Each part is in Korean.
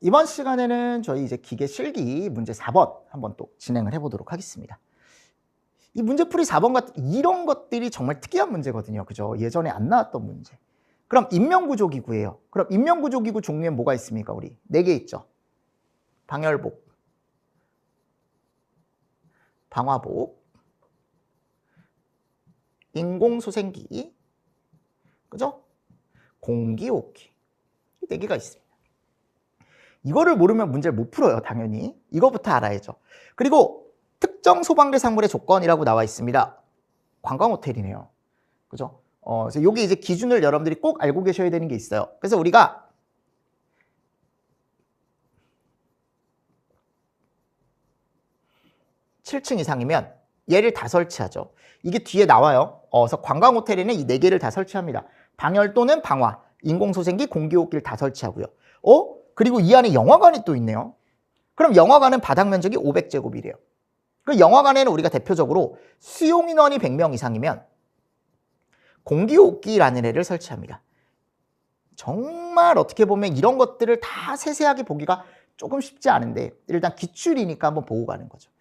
이번 시간에는 저희 이제 기계 실기 문제 4번 한번 또 진행을 해보도록 하겠습니다. 이 문제풀이 4번 같은 이런 것들이 정말 특이한 문제거든요. 그죠? 예전에 안 나왔던 문제. 그럼 인명구조기구예요. 그럼 인명구조기구 종류엔 뭐가 있습니까? 우리 4개 있죠. 방열복, 방화복, 인공소생기, 그죠? 공기호흡기. 이 4개가 있습니다. 이거를 모르면 문제를 못 풀어요, 당연히. 이거부터 알아야죠. 그리고 특정 소방대상물의 조건이라고 나와 있습니다. 관광호텔이네요. 그죠? 그래서 여기 이제 기준을 여러분들이 꼭 알고 계셔야 되는 게 있어요. 그래서 우리가 7층 이상이면 얘를 다 설치하죠. 이게 뒤에 나와요. 그래서 관광호텔에는 이 4개를 다 설치합니다. 방열 또는 방화, 인공소생기, 공기호흡기를 다 설치하고요. 그리고 이 안에 영화관이 또 있네요. 그럼 영화관은 바닥 면적이 500제곱이래요. 그 영화관에는 우리가 대표적으로 수용인원이 100명 이상이면 공기호흡기라는 애를 설치합니다. 정말 어떻게 보면 이런 것들을 다 세세하게 보기가 조금 쉽지 않은데 일단 기출이니까 한번 보고 가는 거죠.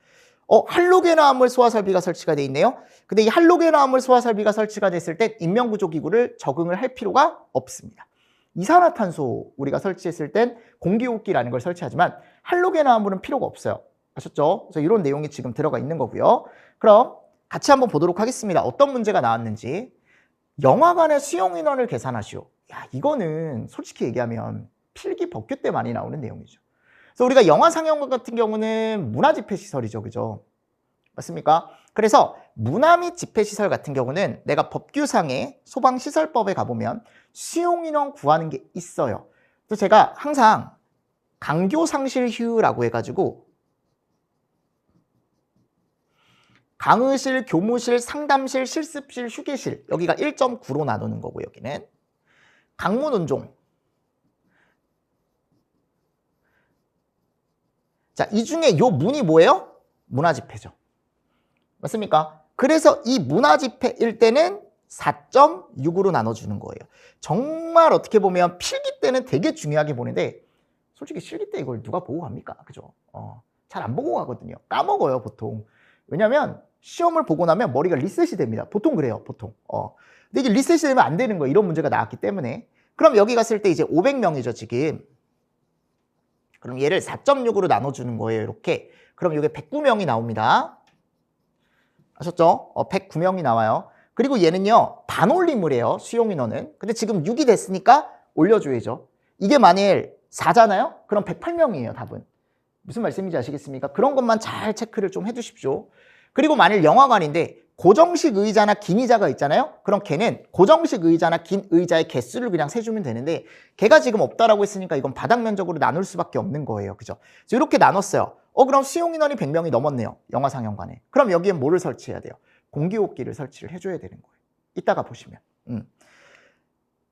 할로겐화합물 소화설비가 설치가 돼 있네요. 근데 이 할로겐화합물 소화설비가 설치가 됐을 때 인명구조기구를 적응을 할 필요가 없습니다. 이산화탄소 우리가 설치했을 땐 공기호흡기라는 걸 설치하지만 할로겐화합물은 필요가 없어요. 아셨죠? 그래서 이런 내용이 지금 들어가 있는 거고요. 그럼 같이 한번 보도록 하겠습니다. 어떤 문제가 나왔는지. 영화관의 수용인원을 계산하시오. 야, 이거는 솔직히 얘기하면 필기 법규 때 많이 나오는 내용이죠. 그래서 우리가 영화 상영관 같은 경우는 문화집회시설이죠. 그죠? 맞습니까? 그래서 문화 및 집회시설 같은 경우는 내가 법규상의 소방시설법에 가보면 수용인원 구하는 게 있어요. 그래서 제가 항상 강교상실휴라고 해가지고 강의실, 교무실, 상담실, 실습실, 휴게실 여기가 1.9로 나누는 거고 여기는 강문운종. 자, 이 중에 요 문이 뭐예요? 문화집회죠. 맞습니까? 그래서 이 문화집회일 때는 4.6으로 나눠주는 거예요. 정말 어떻게 보면 필기 때는 되게 중요하게 보는데 솔직히 실기 때 이걸 누가 보고 갑니까? 그죠? 잘 안 보고 가거든요. 까먹어요, 보통. 왜냐면 시험을 보고 나면 머리가 리셋이 됩니다. 보통 그래요, 보통. 근데 이게 리셋이 되면 안 되는 거예요. 이런 문제가 나왔기 때문에. 그럼 여기 갔을 때 이제 500명이죠, 지금. 그럼 얘를 4.6으로 나눠주는 거예요, 이렇게. 그럼 이게 109명이 나옵니다. 아셨죠? 109명이 나와요. 그리고 얘는요, 반올림물이에요, 수용인원은. 근데 지금 6이 됐으니까 올려줘야죠. 이게 만일 4잖아요? 그럼 108명이에요, 답은. 무슨 말씀인지 아시겠습니까? 그런 것만 잘 체크를 좀 해주십시오. 그리고 만일 영화관인데 고정식 의자나 긴 의자가 있잖아요? 그럼 걔는 고정식 의자나 긴 의자의 개수를 그냥 세주면 되는데 걔가 지금 없다라고 했으니까 이건 바닥 면적으로 나눌 수밖에 없는 거예요. 그죠? 그래서 이렇게 나눴어요. 그럼 수용인원이 100명이 넘었네요. 영화 상영관에. 그럼 여기에 뭐를 설치해야 돼요? 공기호흡기를 설치를 해줘야 되는 거예요. 이따가 보시면.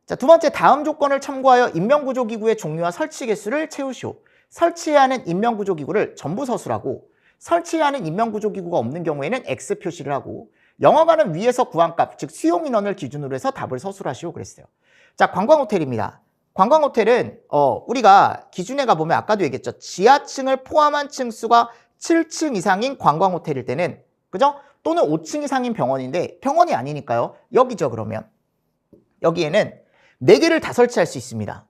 자, 두 번째, 다음 조건을 참고하여 인명구조기구의 종류와 설치 개수를 채우시오. 설치해야 하는 인명구조기구를 전부 서술하고 설치해야 하는 인명구조기구가 없는 경우에는 X 표시를 하고 영화관은 위에서 구한 값, 즉 수용인원을 기준으로 해서 답을 서술하시오 그랬어요. 자, 관광호텔입니다. 관광호텔은 우리가 기준에 가보면 아까도 얘기했죠. 지하층을 포함한 층수가 7층 이상인 관광호텔일 때는 그죠? 또는 5층 이상인 병원인데 병원이 아니니까요. 여기죠, 그러면. 여기에는 4개를 다 설치할 수 있습니다.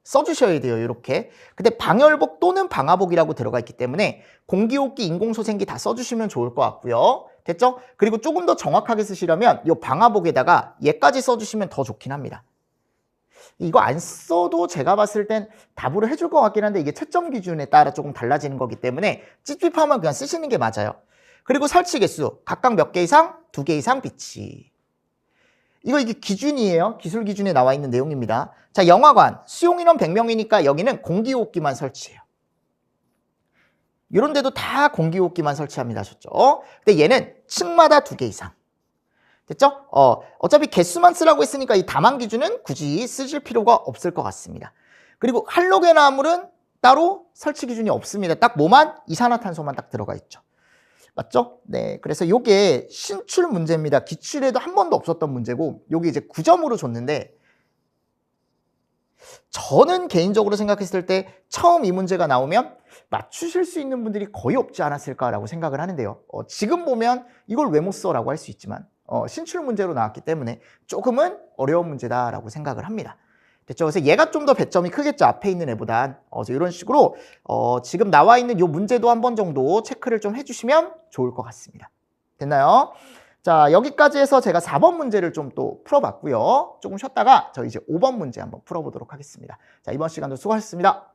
써주셔야 돼요, 이렇게. 근데 방열복 또는 방화복이라고 들어가 있기 때문에 공기호흡기, 인공소생기 다 써주시면 좋을 것 같고요. 됐죠? 그리고 조금 더 정확하게 쓰시려면 이 방화복에다가 얘까지 써주시면 더 좋긴 합니다. 이거 안 써도 제가 봤을 땐 답으로 해줄 것 같긴 한데 이게 채점 기준에 따라 조금 달라지는 거기 때문에 찝찝하면 그냥 쓰시는 게 맞아요. 그리고 설치 개수, 각각 몇 개 이상? 2개 이상 비치. 이게 기준이에요. 기술 기준에 나와 있는 내용입니다. 자, 영화관, 수용인원 100명이니까 여기는 공기호흡기만 설치해요. 이런 데도 다 공기호흡기만 설치합니다. 하셨죠? 근데 얘는 층마다 2개 이상. 됐죠? 어차피 개수만 쓰라고 했으니까 이 다만 기준은 굳이 쓰실 필요가 없을 것 같습니다. 그리고 할로겐화합물은 따로 설치 기준이 없습니다. 딱 뭐만? 이산화탄소만 딱 들어가 있죠. 맞죠? 네, 그래서 요게 신출 문제입니다. 기출에도 한 번도 없었던 문제고 요게 이제 9점으로 줬는데 저는 개인적으로 생각했을 때 처음 이 문제가 나오면 맞추실 수 있는 분들이 거의 없지 않았을까라고 생각을 하는데요. 지금 보면 이걸 왜 못 써라고 할 수 있지만 신출 문제로 나왔기 때문에 조금은 어려운 문제다라고 생각을 합니다. 됐죠? 그래서 얘가 좀 더 배점이 크겠죠. 앞에 있는 애보단. 이런 식으로 지금 나와 있는 이 문제도 한 번 정도 체크를 좀 해주시면 좋을 것 같습니다. 됐나요? 자, 여기까지 해서 제가 4번 문제를 좀 또 풀어봤고요. 조금 쉬었다가 저 이제 5번 문제 한번 풀어보도록 하겠습니다. 자, 이번 시간도 수고하셨습니다.